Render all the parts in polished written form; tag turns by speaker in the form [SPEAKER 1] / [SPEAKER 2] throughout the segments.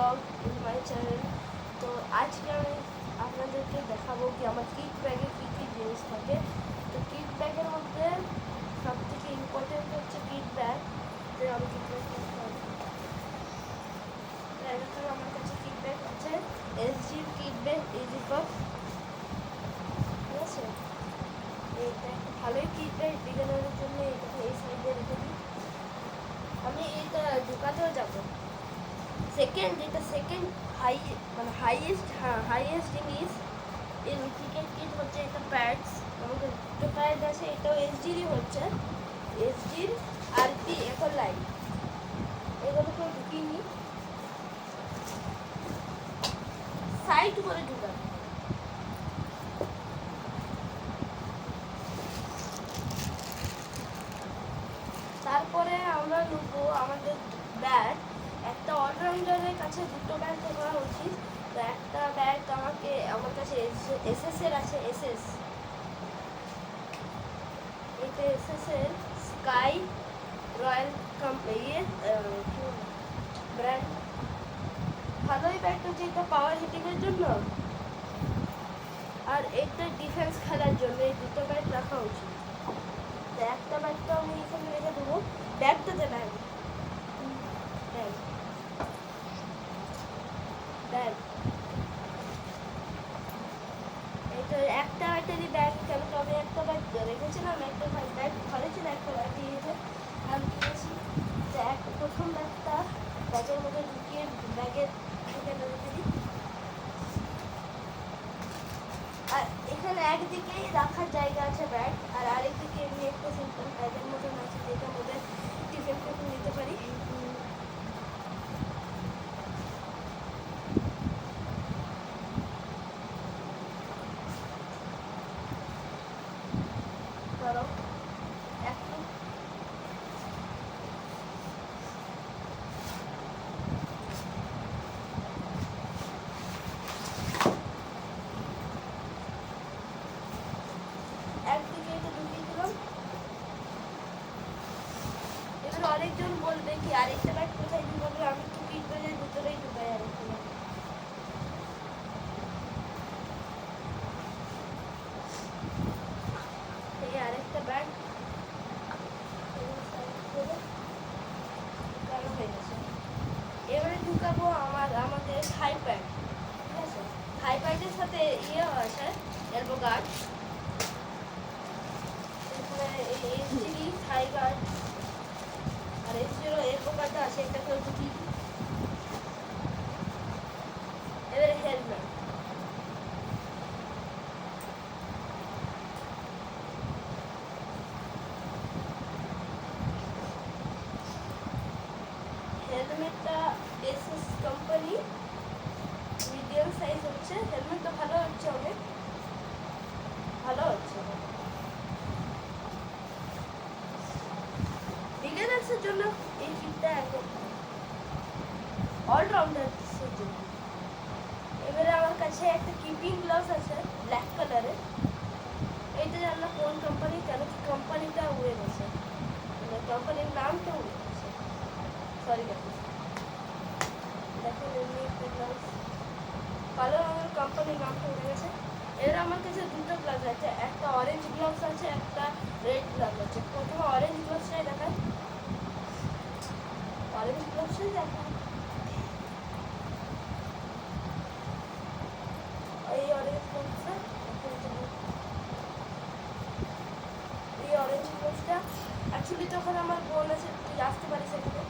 [SPEAKER 1] Blog in my channel. তো আজকে আমি আপনাদেরকে দেখাবো কি আমার কিট ব্যাগে কী কী জিনিস থাকে। তো কিট ব্যাগের মধ্যে সব থেকে ইম্পর্টেন্ট হচ্ছে কিট ব্যাগ। তো আমি কিট ব্যাগ আমার কাছে কিট ব্যাগ আছে, এসজির কিট ব্যাগ ইজি কাপ, ঠিক আছে। এটা একটা ভালোই কিট ব্যাগ, বিজ্ঞানের জন্য এটা এই সাইডে রেখে দিই। আমি এটা ঢুকাতেও যাবো। সেকেন্ড হাইয়েস্ট জিনিস এই ক্রিকেট কিট হচ্ছে এটা প্যাডস। আমাদের দুটো প্যাড আছে, এটাও এসজিরই হচ্ছে, এসজির আর পি এখন লাইন, এগুলোকে ঢুকিয়ে নিই সাইড করে ঢুকাবো। তারপরে আমরা নেবো আমাদের ব্যাগ। একটা অলরাউন্ডারের কাছে দুটো ব্যাগ থাকা উচিত। তো একটা ব্যাগ আমার কাছে এসএস এর আছে, এসএস, এটা এসএস এর স্কাই রয়্যাল ব্র্যান্ড। ভালোই ব্যাগটা হচ্ছে, এটা পাওয়ার হিটিংয়ের জন্য আর একটা ডিফেন্স খেলার জন্য এই দুটো ব্যাগ রাখা উচিত। তো একটা ব্যাগ তো আমি এখানে রেখে দেবো। ব্যাগটাতে ব্যাগ ব্যাগ ব্যাগ এইটা একটা ব্যাটারি ব্যাগ, কেন তো আমি একটা ব্যাগ রেখেছিলাম, একটা ব্যাগ ঘরে ছিল, একটা ব্যাগ দিয়েছে আমি কিনেছি। তো প্রথম ব্যাগটা ব্যাগের মধ্যে ঢুকিয়ে ব্যাগের এখানে রেখে দিই। আর এখানে একদিকেই রাখার জায়গা আছে ব্যাগ, আর আরেকদিকে এমনি একটা সিম্পল ব্যাগের মতন আছে যেটার মধ্যে টিফিন নিতে পারি। ধরো একটু একদিকে এটা ঢুকিয়ে দিলাম। এবার অনেকজন বলবে কি আরেকটা ব্যাগ কোথায় ঢুকাবে, আমি তো কিট ব্যাগের ভিতরেই ঢুকাই আরেকটা ব্যাগ। এই আরেকটা ব্যাগ ঢুকানো হয়ে গেছে। এবারে ঢুকাবো আমাদের থাই প্যাড, ঠিক আছে। থাই প্যাডের সাথে আছে এলবো গার্ড, এসজি থাই গার্ড আর এসজিরও এলবো গার্ডটা আছে, একটা করে ঢুকিয়ে দিই। এবারে হেলমেট, হেলমেটটা এসএস কোম্পানি মিডিয়াম সাইজ হচ্ছে। হেলমেটটা ভালো হচ্ছে, অনেক ভালো হচ্ছে। বিগিনার্সের জন্য এই কিটটা একদম অলরাউন্ডার্সের জন্য। এবারে আমার কাছে একটা কিপিং গ্লাভস আছে ব্ল্যাক কালারের। এইটা জানি না কোন কোম্পানি, কেন কি কোম্পানিটা উড়ে গেছে, মানে কোম্পানির নামটা উড়ে গেছে, সরি দেখুন এমনি একটা গ্লাভস কালো রঙের, কোম্পানির নামটা উড়ে গেছে। এবার আমার কাছে দুটো গ্লাভস আছে, একটা অরেঞ্জ গ্লাভস আছে, একটা রেড গ্লাভস আছে। প্রথমে অরেঞ্জ গ্লাভসটাই দেখায়, অরেঞ্জ গ্লাভসটাই দেখায়। এই অরেঞ্জ গ্লাভসটা, এই অরেঞ্জ গ্লাভসটা অ্যাকচুয়ালি তখন আমার বোন আছে, তুই আসতে পারিস এখানে,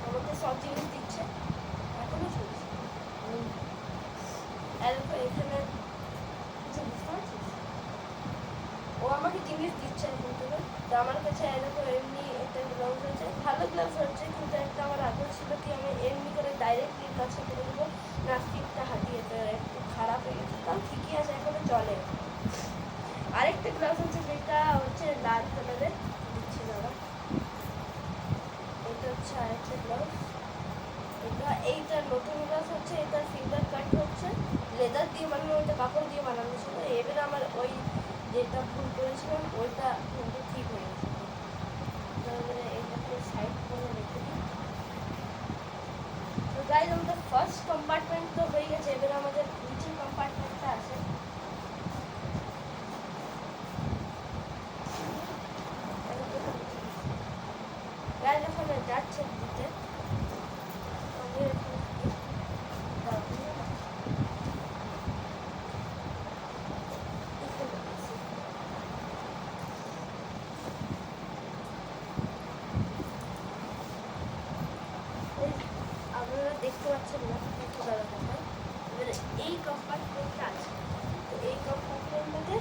[SPEAKER 1] আমাকে সব জিনিস দিচ্ছে, এখনো চলছে। এখানে কিছু বুঝতে পারছিস, ও আমাকে জিনিস দিচ্ছে এখন থেকে। তো আমার কাছে এরকম এমনি একটা গ্লাভস আছে, ভালো গ্লাভস হচ্ছে, কিন্তু একটা আমার আগ্রহ ছিল কি আমি এমনি করে ডাইরেক্টলি কাছে করে দেবো, নাস্তিকটা হাতিয়ে, তো একটু খারাপ হয়ে গেছে, তাও ঠিকই আছে, এখনো চলে। আরেকটা গ্লাভস হচ্ছে যেটা হচ্ছে লাল কালারের, দিচ্ছি দাদা, এটা হচ্ছে আরেকটা গ্লাভস। এইটা নতুন গ্লাভস হচ্ছে, এটা ফিঙ্গার কাট হচ্ছে, লেদার দিয়ে বানানো, ওইটা কাপড় দিয়ে বানানো ছিল। এবারে আমার ওই যেটা ভুল করেছিলাম ওইটা কিন্তু ঠিক হয়ে গেছে। এবারে এইটাকে সাইড করে রেখে দিই। তো গাইজ আমাদের ফার্স্ট কম্পার্টমেন্ট তো হয়ে গেছে, এবার আমাদের নিচের কম্পার্টমেন্টটা আছে। গাইজ ওখানে যাচ্ছে দিতে, আপনারা দেখতে পাচ্ছেন না একটু দাঁড়া দেখায়। এবারে এই কম্পার্টমেন্টটা আছে, তো এই কম্পার্টমেন্টটাতে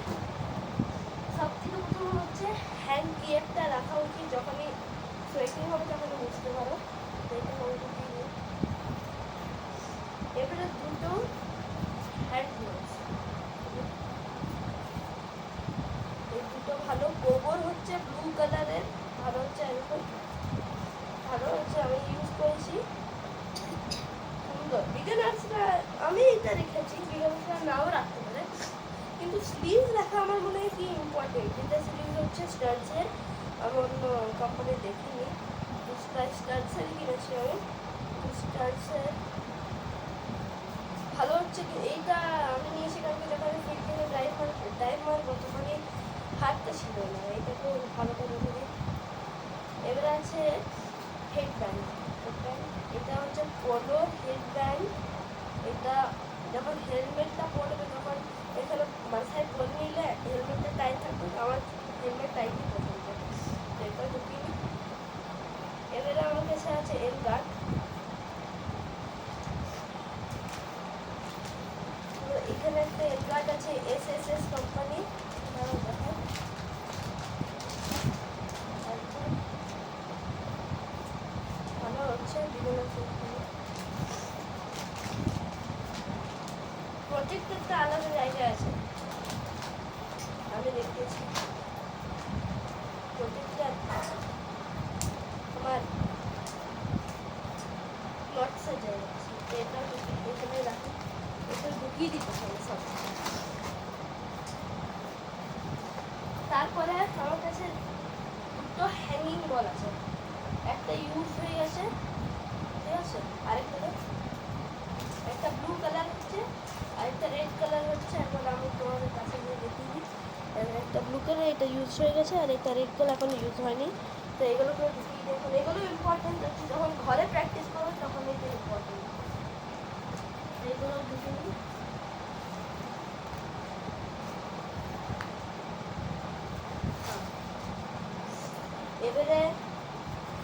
[SPEAKER 1] সব থেকে প্রথম হচ্ছে হ্যান্ড গিয়ারটা রাখা উচিত, যখনই সোয়েটিং হবে তখন বুঝতে পারো। এটা হলুদ দিয়ে এবারে দুটো হ্যান্ড গ্লোভস, এই দুটো ভালো গোবর হচ্ছে ব্লু কালারের, ভালো হচ্ছে এরকম ভালো হচ্ছে, আমি ইউজ করেছি, সুন্দর। বিগিনার্সরা আমি এটা রেখেছি, বিগিনার্সরা নাও রাখতে পারে, কিন্তু স্লিভ রাখা আমার মনে হয় কি ইম্পর্টেন্ট। এটা স্লিভ হচ্ছে স্টার্সের, আমি অন্য কোম্পানি দেখিনি, স্টার্সেরই কিনেছি আমি। স্টার্সের ভালো হচ্ছে কি, এইটা আমি নিয়েছি কারণ যখন আমি ফিল্ডিংয়ে ড্রাইভ মারবো তখন এই হাতটা ছিল না, এটা তো ভালো করে ধরে। এবারে আছে হেডব্যান্ড, এটা হচ্ছে পোলো হেডব্যান্ড। এটা যখন হেলমেটটা পরবে তখন এখানে মাথায় পরে নিলে হেলমেটটা টাইট থাকবে, আমার হেলমেট টাইটই পছন্দ, এটা ঢুকিয়ে। এবারে আমার কাছে আছে এল গার্ড, এখানে একটা এল গার্ড আছে এসএসএস কোম্পানি, ভালো হচ্ছে বিভিন্ন প্রত্যেকটা আলাদা জায়গায় আছে, আমি দেখতেছি প্রত্যেকটা আমার নটসের জায়গা আছে, এটা এখানে রাখি, এটা ঢুকিয়ে দিতে হবে সব। তারপরে আমার কাছে দুটো হ্যাঙ্গিং বল আছে, একটা ইউজ হয়ে গেছে, ঠিক আছে, আরেকটা একটা ব্লু কালার হচ্ছে, আরেকটা রেড কালার হচ্ছে। এখন আমি তোমাদের কাছে গিয়ে দেখিয়ে দিই, একটা ব্লু কালার এটা ইউজ হয়ে গেছে, আর একটা রেড কালার এখন ইউজ হয়নি, তো এগুলোকে ঢুকিয়ে দেখুন, এগুলো ইম্পর্টেন্ট হচ্ছে যখন ঘরে প্র্যাকটিস করো তখন এটা ইম্পর্টেন্ট, এগুলো ঢুকিয়ে দিই।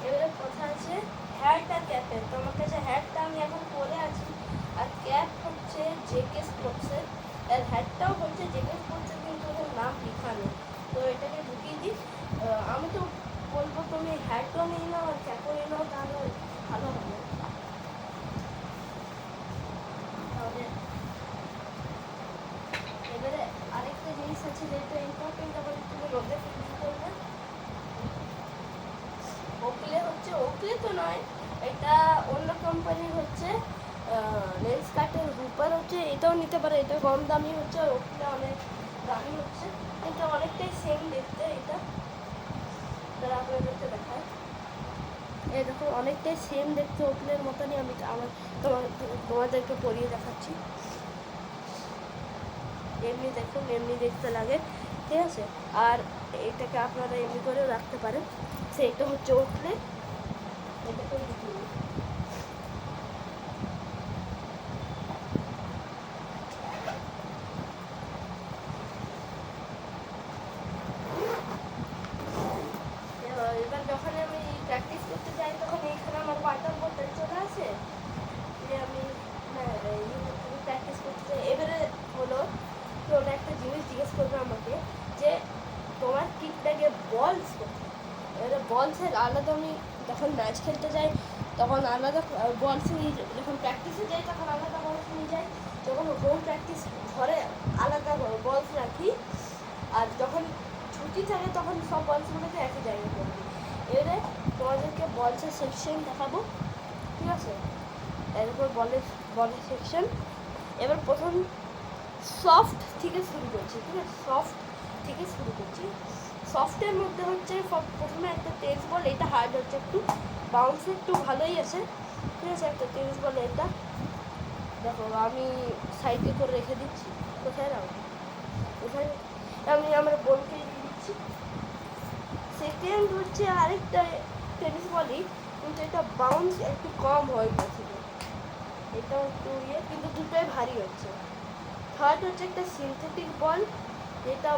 [SPEAKER 1] এবারে কথা আছে হ্যাট আর ক্যাপের, তো আমার কাছে হ্যাটটা আমি এখন পরে আছি, আর ক্যাপ হচ্ছে জেকে স্পোর্টসের, আর হ্যাটটাও হচ্ছে জেকে স্পোর্টসের, কিন্তু ওদের নাম লেখা নেই, তো এটাকে ঢুকিয়ে দিই। আমি তো বলবো তুমি হ্যাটও নিয়ে নাও আর ক্যাপও নিয়ে নাও, তাহলে ভালো হবে। তাহলে এবারে আরেকটা জিনিস আছে যেটা ইম্পর্টেন্ট, আবার তুমি রোদে ফিল্ডিং করবে, ওকলে হচ্ছে, ওকলে তো নয়, এটা অন্য কোম্পানির হচ্ছে লেন্স কাটের রুপার হচ্ছে, এটাও নিতে পারে, এটা কম দামি হচ্ছে, ওকলে অনেক দামি হচ্ছে, কিন্তু অনেকটাই সেম দেখতে। এটা তারা আপনাদেরকে দেখায়, এই দেখো অনেকটাই সেম দেখতে ওকলের মতনই, আমি তোমাদেরকে পরিয়ে দেখাচ্ছি, এমনি দেখুন এমনি দেখতে লাগে, ঠিক আছে। আর এটাকে আপনারা এমনি করেও রাখতে পারেন, সেটা হচ্ছে ওকলে, এটাকে এবার যখন আমি প্র্যাকটিস করতে যাই তখন এইখানে আমার ওয়াটার বোতল চলে আসে, যে আমি প্র্যাকটিস করতে যাই। এবারে হলো কোনো একটা জিনিস জিজ্ঞেস করবে আমাকে যে তোমার কিট ব্যাগে বলস কোথায়, এবারে বলসের আলাদা, আমি যখন ম্যাচ খেলতে যাই তখন আলাদা বলস নিয়ে, যখন প্র্যাকটিসে যাই তখন আলাদা বলস নিয়ে যাই, যখন হোম প্র্যাকটিস ঘরে আলাদা বলস রাখি, আর যখন ছুটি থাকে তখন সব বলসগুলোকে একই জায়গায় করে দিই। এবারে তোমাদেরকে বলসের সেকশন দেখাবো, ঠিক আছে, এরপর বলের সেকশন। এবার প্রথম সফট থেকে শুরু করছি, ঠিক আছে, সফট থেকে শুরু করছি। সফটের মধ্যে হচ্ছে প্রথমে একটা টেনিস বল, এটা হার্ড হচ্ছে একটু, বাউন্স একটু ভালোই আছে, ঠিক ঠিক আছে, একটা টেনিস বল এটা দেখো, আমি সাইডে করে রেখে দিচ্ছি। কোথায় রাখবো? কোথায়? আমি আমার বোনকে দিয়ে দিচ্ছি। সেকেন্ড হচ্ছে আরেকটা টেনিস বলই, কিন্তু এটা বাউন্স একটু কম হয় বছরে, এটা একটু ইয়ে, কিন্তু দুটোই ভারী হচ্ছে। থার্ড হচ্ছে একটা সিনথেটিক বল, যেটা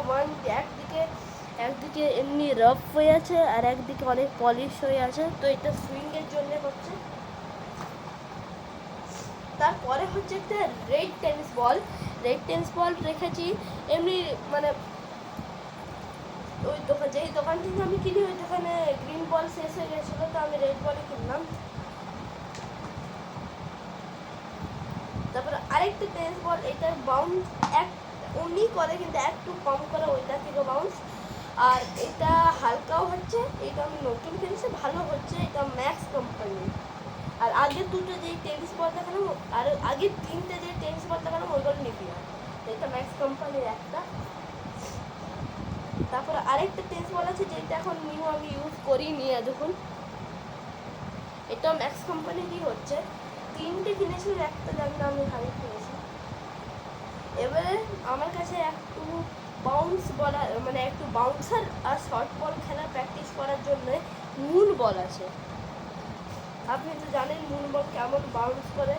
[SPEAKER 1] একদিকে এমনি রাফ হয়ে আছে আর একদিকে অনেক পলিশ হয়ে আছে, তো এটা সুইংয়ের জন্য হচ্ছে। তারপরে হচ্ছে একটা রেড টেনিস বল রেখেছি এমনি, মানে ওই দোকান, যেই দোকান থেকে আমি কিনি ওই দোকানে গ্রিন বল শেষ হয়ে গেছিলো, তো আমি রেড বলই কিনলাম। তারপরে আরেকটা টেনিস বল, এটার বাউন্স উনি করে কিন্তু একটু কম করে ওইটা থেকে বাউন্স, আর এটা হালকাও হচ্ছে। এটা আমি নতুন কিনেছি, ভালো হচ্ছে, এটা ম্যাক্স কোম্পানি। আর আগের দুটো যেই টেনিস বল দেখালাম, আর আগের তিনটে যে টেনিস বল দেখালাম ওইগুলো নিবিয়া, এটা ম্যাক্স কোম্পানির একটা। তারপরে আরেকটা টেনিস বল আছে যেটা এখন নিউ আমি ইউজ করিনি দেখুন, এটা ম্যাক্স কোম্পানিরই হচ্ছে। তিনটে কিনেছি, একটা জানি না আমি ভালো কিনেছি। এবারে আমার কাছে একটু বাউন্স বলা, মানে একটু বাউন্সার আর শর্ট বল খেলা প্র্যাকটিস করার জন্য মুন বল আছে। আপনি তো জানেন মুন বল কেমন বাউন্স করে।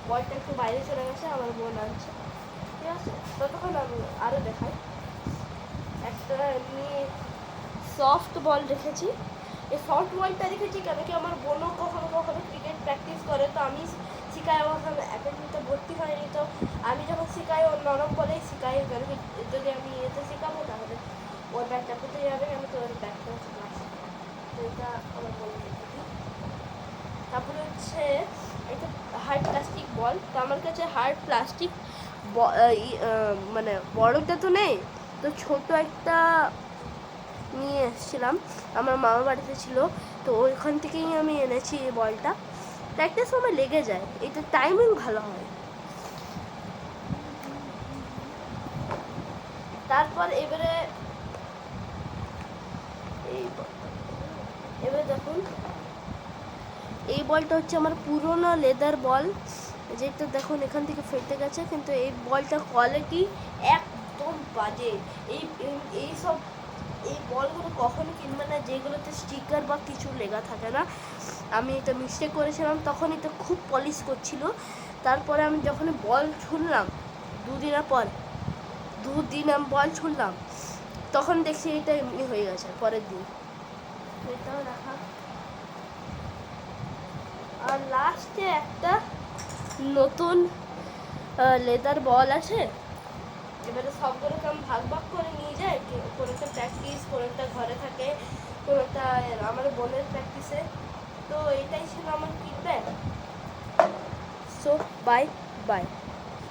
[SPEAKER 1] বলটা একটু বাইরে চলে গেছে, আমার বোন আনছে, ঠিক আছে। ততক্ষণ আমি আরও দেখাই। একটা এমনি সফট বল রেখেছি। এই সফট বলটা রেখেছি কেন কি আমার বোনও কখনো কখনো ক্রিকেট প্র্যাকটিস করে, তো আমি শিখাই, ওখানে একাডেমিতে ভর্তি হয়নি, তো আমি যখন শিখাই ওর নরম বলেই শিখাই, কেন কি যদি আমি এতে শেখাবো তাহলে ওর ব্যাগটা কোথায় যাবে, আমি তো ওর ব্যাগটা ক্লাস, তো এটা আমার বোন রেখেছি। তারপরে হচ্ছে একটা হার্ড প্লাস্টিক বল, তো আমার কাছে হার্ড প্লাস্টিক মানে বড়টা তো নেই, তো ছোট একটা নিয়ে এসেছিলাম, আমার মামা বাড়িতে ছিল, তো ওইখান থেকেই আমি এনেছি এই বলটা। একটা সময় লেগে যায়, এটা টাইমিং ভালো হয়। তারপর এবারে দেখুন, এই বলটা হচ্ছে আমার পুরোনো লেদার বল, যেটা দেখুন এখান থেকে ফেটে গেছে, কিন্তু এই বলটার কোয়ালিটি একদম বাজে। এই বলগুলো কখনো কিনবে না যেগুলোতে স্টিকার বা কিছু লেখা থাকে না। আমি এটা মিস্টেক করেছিলাম, তখন এটা খুব পলিশ করছিল। তারপরে আমি যখন বল ছুঁড়লাম, দুদিন আমি বল ছুঁড়লাম, তখন দেখছি এটা এমনি হয়ে গেছে পরের দিন। এটাও রাখা। আর লাস্টে একটা নতুন লেদার বল আছে। এবারে সবগুলোকে আমি ভাগ করে নিয়ে যাই, কোনোটা প্র্যাকটিস, কোনোটা ঘরে থাকে, কোনোটা আমার বোনের প্র্যাকটিসে। তো এটাই ছিল আমার ফিডব্যাক। So bye bye.